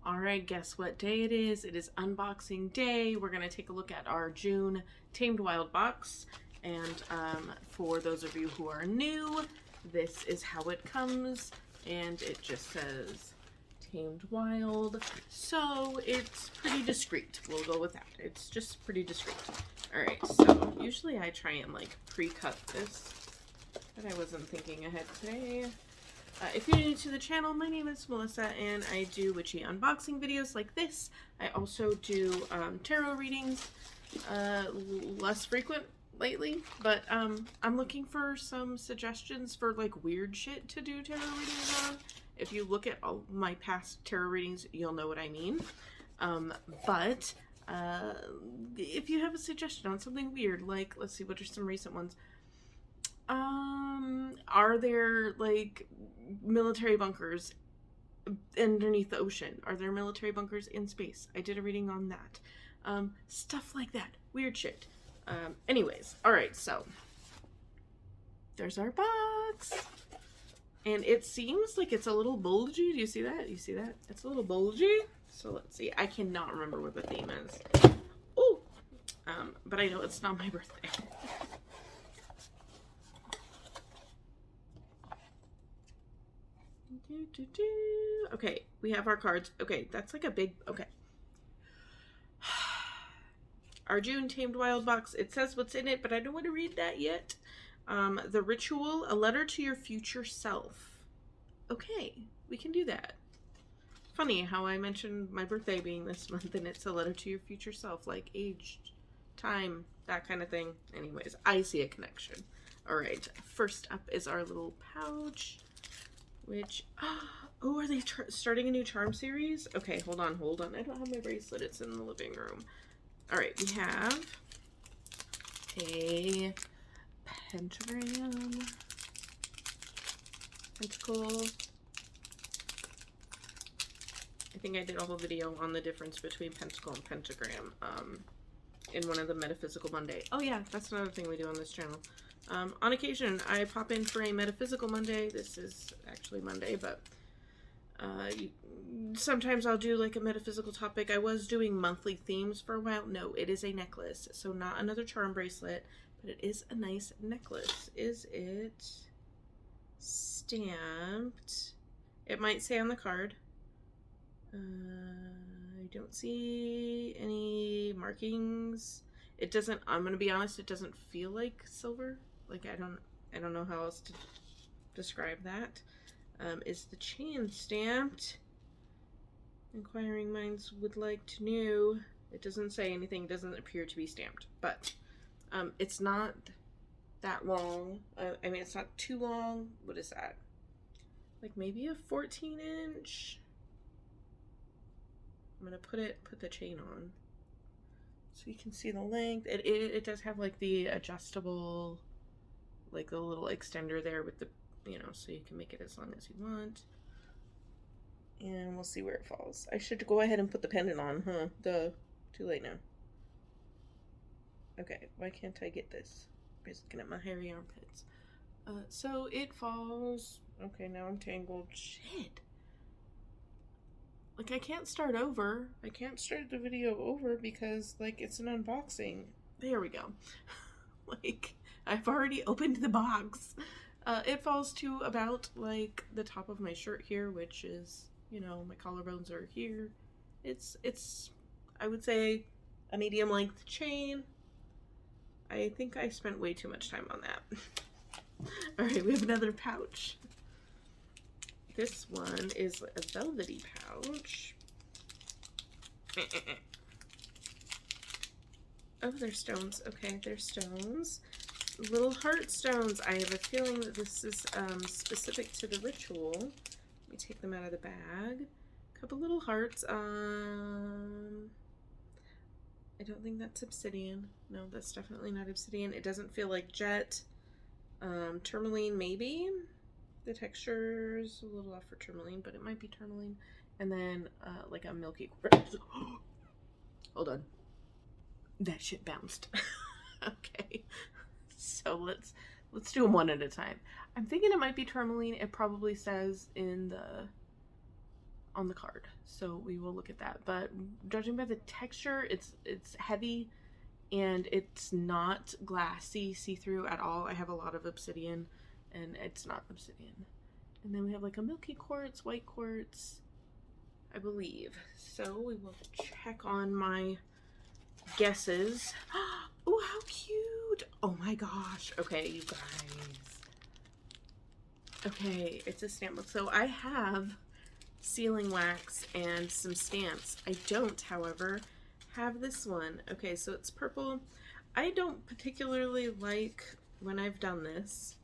Alright, guess what day it is? It is unboxing day. We're going to take a look at our June Tamed Wild box. And for those of you who are new, this is how it comes. And it just says Tamed Wild. So it's pretty discreet. We'll go with that. It's just pretty discreet. Alright, so usually I try and like pre-cut this, but I wasn't thinking ahead today. If you're new to the channel, my name is Melissa and I do witchy unboxing videos like this. I also do tarot readings, less frequent lately, but I'm looking for some suggestions for like weird shit to do tarot readings on. If you look at all my past tarot readings, you'll know what I mean. But if you have a suggestion on something weird, like, let's see, what are some recent ones? Are there like military bunkers underneath the ocean? Are there military bunkers in space? I did a reading on that. Stuff like that. Weird shit. Anyways, alright, so there's our box. And it seems like it's a little bulgy. Do you see that? You see that? It's a little bulgy. So let's see. I cannot remember what the theme is. Oh! But I know it's not my birthday. Okay, we have our cards. Okay, that's like a big... Okay. Our June Tamed Wild box. It says what's in it, but I don't want to read that yet. The Ritual, a letter to your future self. Okay, we can do that. Funny how I mentioned my birthday being this month and it's a letter to your future self, like age, time, that kind of thing. Anyways, I see a connection. Alright, first up is our little pouch. Which, oh, are they starting a new charm series? Okay, hold on. I don't have my bracelet. It's in the living room. All right, we have a pentagram, pentacle. I think I did a whole video on the difference between pentacle and pentagram in one of the Metaphysical Monday. Oh yeah, that's another thing we do on this channel. On occasion, I pop in for a Metaphysical Monday. This is actually Monday, but sometimes I'll do like a metaphysical topic. I was doing monthly themes for a while. No, it is a necklace, so not another charm bracelet, but it is a nice necklace. Is it stamped? It might say on the card. I don't see any markings. It doesn't, I'm gonna be honest, it doesn't feel like silver. Like I don't know how else to describe that. Is the chain stamped? Inquiring minds would like to know. It doesn't say anything, doesn't appear to be stamped, but it's not that long. I mean, it's not too long. What is that? Like maybe a 14-inch? I'm gonna put the chain on so you can see the length. It does have like the adjustable, like the little extender there with the, you know, so you can make it as long as you want. And we'll see where it falls. I should go ahead and put the pendant on, huh? Too late now. Okay, why can't I get this? I'm just looking at my hairy armpits. So it falls. Okay, now I'm tangled. Shit. Like, I can't start over. I can't start the video over because, like, it's an unboxing. There we go. Like, I've already opened the box. It falls to about, like, the top of my shirt here, which is, you know, my collarbones are here. It's I would say, a medium length chain. I think I spent way too much time on that. Alright, we have another pouch. This one is a velvety pouch. Oh, they're stones. Okay, they're stones. Little heart stones. I have a feeling that this is specific to the ritual. Let me take them out of the bag. A couple little hearts. I don't think that's obsidian. No, that's definitely not obsidian. It doesn't feel like jet. Tourmaline, maybe? The texture's a little off for tourmaline, but it might be tourmaline. And then like a milky quartz. Hold on. That shit bounced. Okay. So let's do them one at a time. I'm thinking it might be tourmaline. It probably says in the on the card. So we will look at that. But judging by the texture, it's heavy and it's not glassy see-through at all. I have a lot of obsidian and it's not obsidian. And then we have like a milky quartz, white quartz, I believe. So we will check on my guesses. Oh, how cute. Oh my gosh. Okay, you guys. Okay, it's a stamp book. So I have sealing wax and some stamps. I don't, however, have this one. Okay, so it's purple. I don't particularly like when I've done this.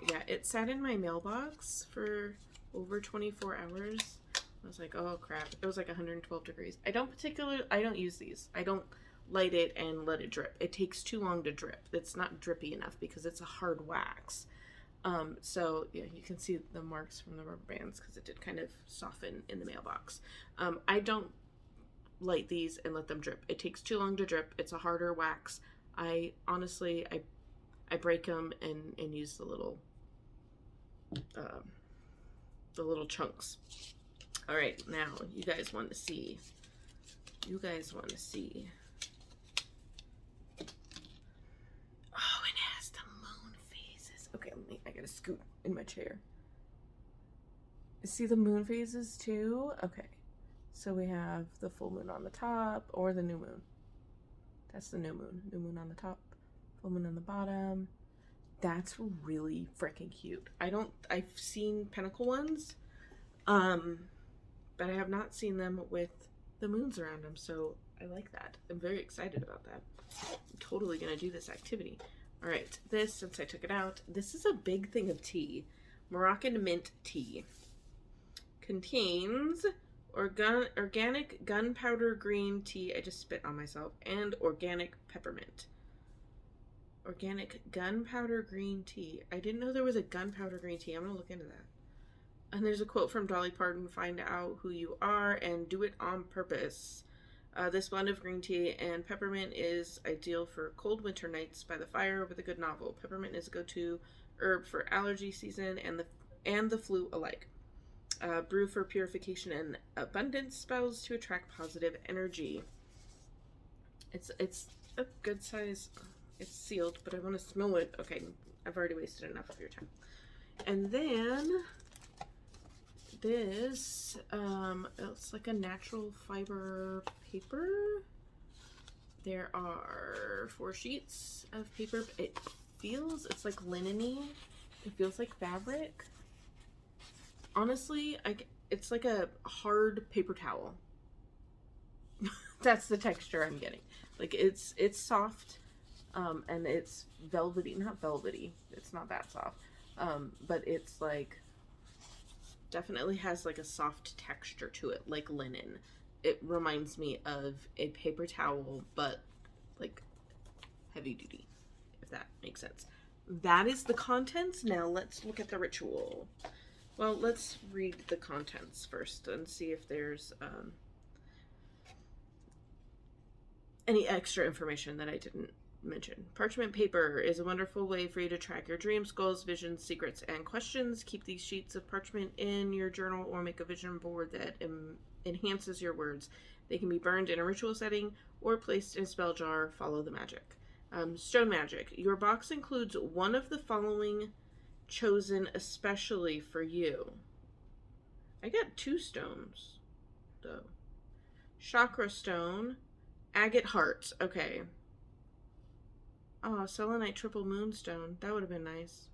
Yeah, it sat in my mailbox for over 24 hours. I was like, oh crap. It was like 112 degrees. I don't use these. I don't light it and let it drip. It takes too long to drip. It's not drippy enough because it's a hard wax. So yeah, you can see the marks from the rubber bands because it did kind of soften in the mailbox. I don't light these and let them drip. It takes too long to drip. It's a harder wax. I honestly break them and use the little chunks. All right, now you guys want to see. You guys want to see. Oh, it has the moon phases. Okay, I gotta scoot in my chair. See the moon phases too? Okay, so we have the full moon on the top or the new moon. That's the new moon. New moon on the top, full moon on the bottom. That's really freaking cute. I've seen pinnacle ones, but I have not seen them with the moons around them, so I like that. I'm very excited about that. I'm totally gonna do this activity. All right, this, since I took it out, this is a big thing of tea. Moroccan mint tea. Contains organic gunpowder green tea. I just spit on myself. And organic peppermint. Organic gunpowder green tea. I didn't know there was a gunpowder green tea. I'm gonna look into that. And there's a quote from Dolly Parton: "Find out who you are and do it on purpose." This blend of green tea and peppermint is ideal for cold winter nights by the fire with a good novel. Peppermint is a go-to herb for allergy season and the flu alike. Brew for purification and abundance spells to attract positive energy. It's a good size. It's sealed, but I want to smell it. Okay, I've already wasted enough of your time. And then this, it's like a natural fiber paper. There are 4 sheets of paper. It's like linen-y. It feels like fabric. Honestly, it's like a hard paper towel. That's the texture I'm getting. Like it's soft, and it's velvety. Not velvety. It's not that soft. But it's like definitely has like a soft texture to it, like linen. It reminds me of a paper towel, but like heavy duty, if that makes sense. That is the contents. Now let's look at the ritual. Well, let's read the contents first and see if there's any extra information that I didn't mention. Parchment paper is a wonderful way for you to track your dreams, goals, visions, secrets, and questions. Keep these sheets of parchment in your journal or make a vision board that enhances your words. They can be burned in a ritual setting or placed in a spell jar. Follow the magic. Stone magic. Your box includes one of the following chosen especially for you. I got 2 stones, though. Chakra stone, agate heart. Okay. Oh, selenite triple moonstone. That would have been nice.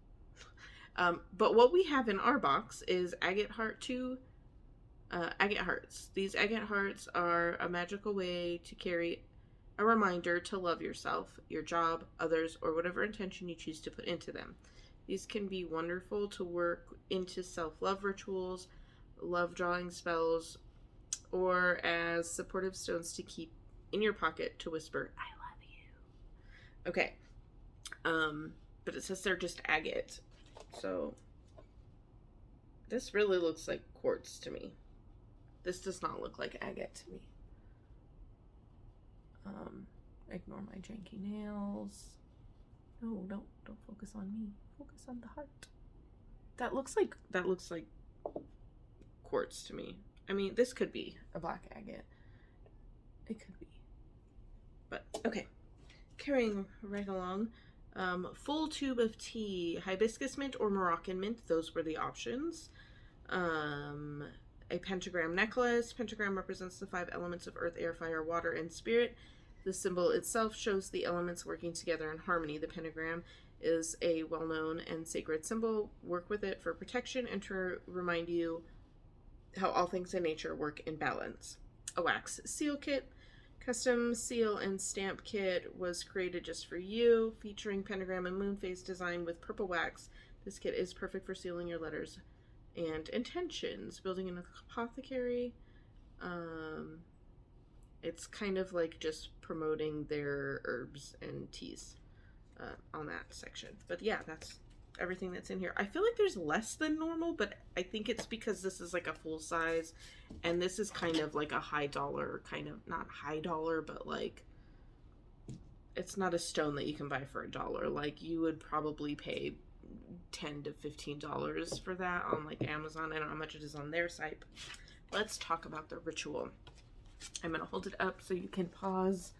But what we have in our box is agate heart 2 agate hearts. These agate hearts are a magical way to carry a reminder to love yourself, your job, others, or whatever intention you choose to put into them. These can be wonderful to work into self-love rituals, love drawing spells, or as supportive stones to keep in your pocket to whisper, "I love you." Okay. But it says they're just agate. So this really looks like quartz to me. This does not look like agate to me. Ignore my janky nails. No, don't focus on me. Focus on the heart. That looks like quartz to me. I mean, this could be a black agate. It could be. But, okay. Carrying right along. Full tube of tea, hibiscus mint or Moroccan mint. Those were the options. A pentagram necklace. Pentagram represents the 5 elements of earth, air, fire, water, and spirit. The symbol itself shows the elements working together in harmony. The pentagram is a well-known and sacred symbol. Work with it for protection and to remind you how all things in nature work in balance. A wax seal kit. Custom seal and stamp kit was created just for you, featuring pentagram and moon phase design with purple wax. This kit is perfect for sealing your letters and intentions. Building an apothecary. It's kind of like just promoting their herbs and teas on that section. But yeah, that's everything that's in here. I feel like there's less than normal, but I think it's because this is like a full size, and this is kind of like a high dollar, kind of, not high dollar, but like, it's not a stone that you can buy for $1. Like, you would probably pay $10 to $15 for that on like Amazon. I don't know how much it is on their site. Let's talk about the ritual. I'm going to hold it up so you can pause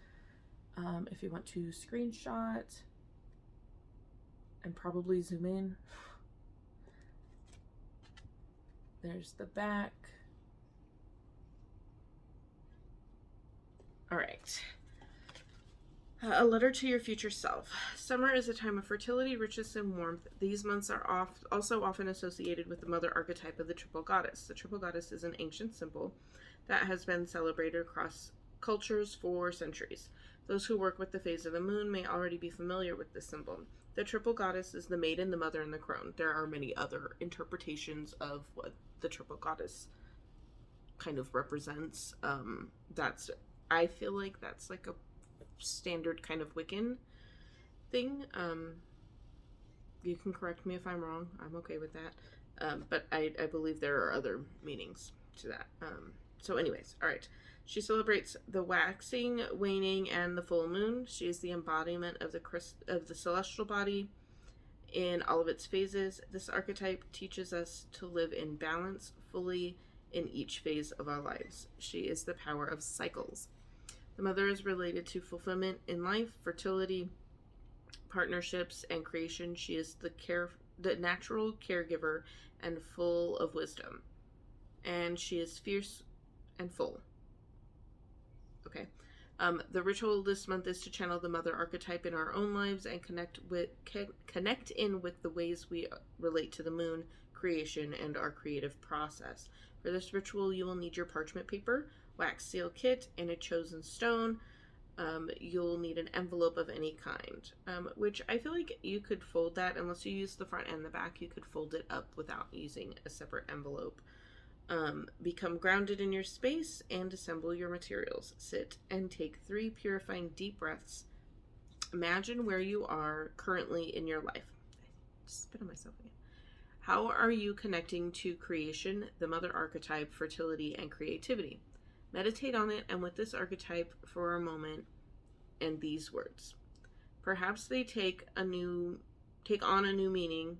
if you want to screenshot and probably zoom in. There's the back. All right. A letter to your future self. Summer is a time of fertility, richness, and warmth. These months are also often associated with the mother archetype of the triple goddess. The triple goddess is an ancient symbol that has been celebrated across cultures for centuries. Those who work with the phase of the moon may already be familiar with this symbol. The triple goddess is the maiden, the mother, and the crone. There are many other interpretations of what the triple goddess kind of represents. I feel like that's like a standard kind of Wiccan thing. You can correct me if I'm wrong. I'm okay with that. But I believe there are other meanings to that. So anyways, all right. She celebrates the waxing, waning, and the full moon. She is the embodiment of the celestial body in all of its phases. This archetype teaches us to live in balance fully in each phase of our lives. She is the power of cycles. The mother is related to fulfillment in life, fertility, partnerships, and creation. She is the natural caregiver and full of wisdom. And she is fierce and full. Okay. The ritual this month is to channel the mother archetype in our own lives and connect in with the ways we relate to the moon, creation, and our creative process. For this ritual, you will need your parchment paper, wax seal kit, and a chosen stone. You'll need an envelope of any kind, which I feel like you could fold that, unless you use the front and the back, you could fold it up without using a separate envelope. Become grounded in your space and assemble your materials. Sit and take 3 purifying deep breaths. Imagine where you are currently in your life. I just spit on myself again. How are you connecting to creation, the mother archetype, fertility, and creativity? Meditate on it and with this archetype for a moment and these words. Perhaps they take on a new meaning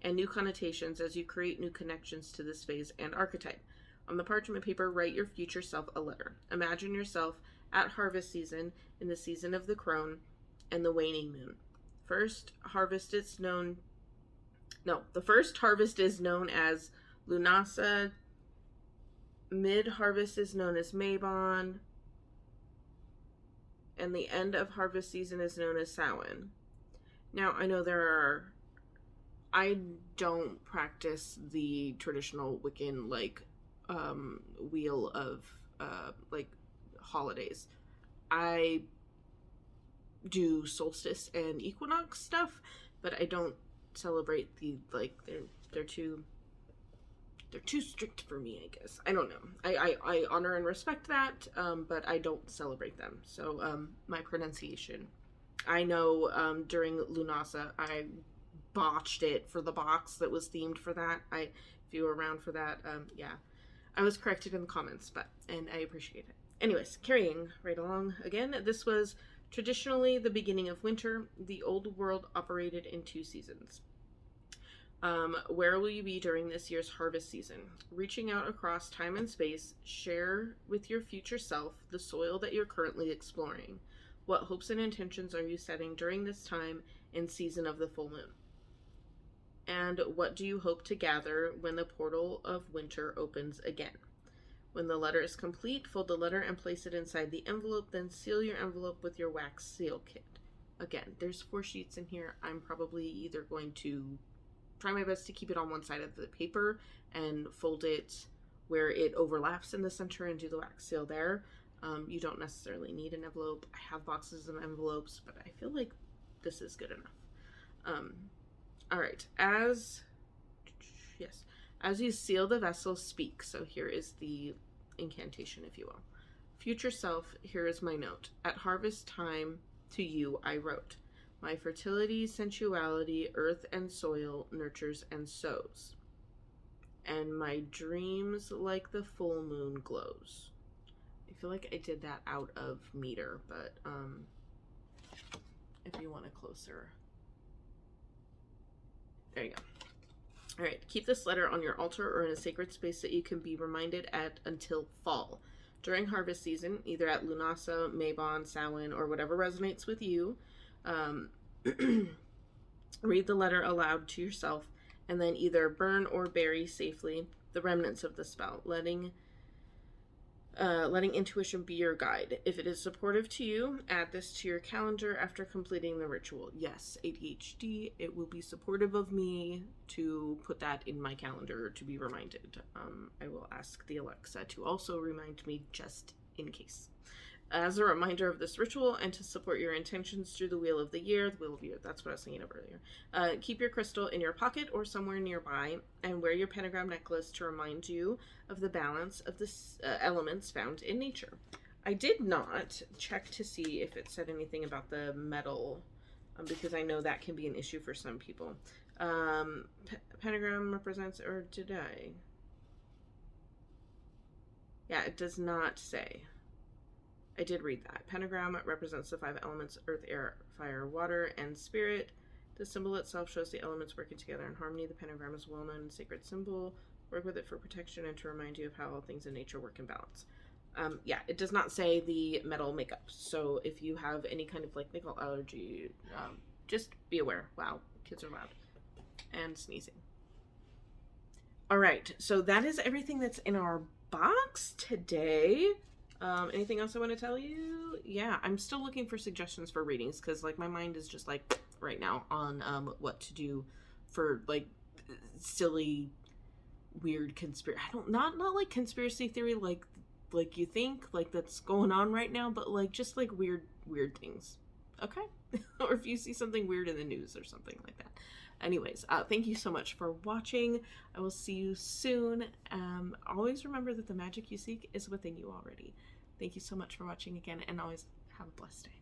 and new connotations as you create new connections to this phase and archetype. On the parchment paper, write your future self a letter. Imagine yourself at harvest season, in the season of the crone and the waning moon. The first harvest is known as Lunasa. Mid-harvest is known as Mabon. And the end of harvest season is known as Samhain. Now, I know I don't practice the traditional Wiccan, wheel of, holidaes. I do solstice and equinox stuff, but I don't celebrate they're too strict for me, I guess. I don't know. I honor and respect that, but I don't celebrate them. So, my pronunciation. I know, during Lunasa, I botched it for the box that was themed for that. If you were around for that, yeah. I was corrected in the comments, and I appreciate it. Anyways, carrying right along again. This was traditionally the beginning of winter. The old world operated in 2 seasons. Where will you be during this year's harvest season? Reaching out across time and space, share with your future self the soil that you're currently exploring. What hopes and intentions are you setting during this time and season of the full moon? And what do you hope to gather when the portal of winter opens again? When the letter is complete, fold the letter and place it inside the envelope, then seal your envelope with your wax seal kit. Again, there's 4 sheets in here. I'm probably either going to try my best to keep it on one side of the paper and fold it where it overlaps in the center and do the wax seal there. You don't necessarily need an envelope. I have boxes of envelopes, but I feel like this is good enough. All right, as you seal the vessel, speak. So here is the incantation, if you will. Future self, here is my note. At harvest time, to you I wrote. My fertility, sensuality, earth and soil nurtures and sows. And my dreams like the full moon glows. I feel like I did that out of meter, but if you want a closer. There you go. All right, keep this letter on your altar or in a sacred space that you can be reminded at until fall. During harvest season, either at Lunasa, Mabon, Samhain, or whatever resonates with you, read the letter aloud to yourself and then either burn or bury safely the remnants of the spell, letting intuition be your guide. If it is supportive to you, add this to your calendar after completing the ritual. Yes, ADHD, it will be supportive of me to put that in my calendar to be reminded. I will ask the Alexa to also remind me just in case. As a reminder of this ritual and to support your intentions through the Wheel of the Year, that's what I was thinking of earlier. Keep your crystal in your pocket or somewhere nearby and wear your pentagram necklace to remind you of the balance of the elements found in nature. I did not check to see if it said anything about the metal, because I know that can be an issue for some people. Pentagram represents, or did I? Yeah, it does not say. I did read that. Pentagram represents the 5 elements: earth, air, fire, water, and spirit. The symbol itself shows the elements working together in harmony. The pentagram is a well-known and sacred symbol. Work with it for protection and to remind you of how all things in nature work in balance. Yeah, it does not say the metal makeup. So if you have any kind of like nickel allergy, just be aware. Wow, kids are loud. And sneezing. All right, so that is everything that's in our box today. Anything else I want to tell you? Yeah, I'm still looking for suggestions for readings because like my mind is just like right now on what to do for like silly weird conspiracy. Not like conspiracy theory like you think like that's going on right now, but like just like weird things. Okay? Or if you see something weird in the news or something like that. Anyways, thank you so much for watching. I will see you soon. Always remember that the magic you seek is within you already. Thank you so much for watching again, and always have a blessed day.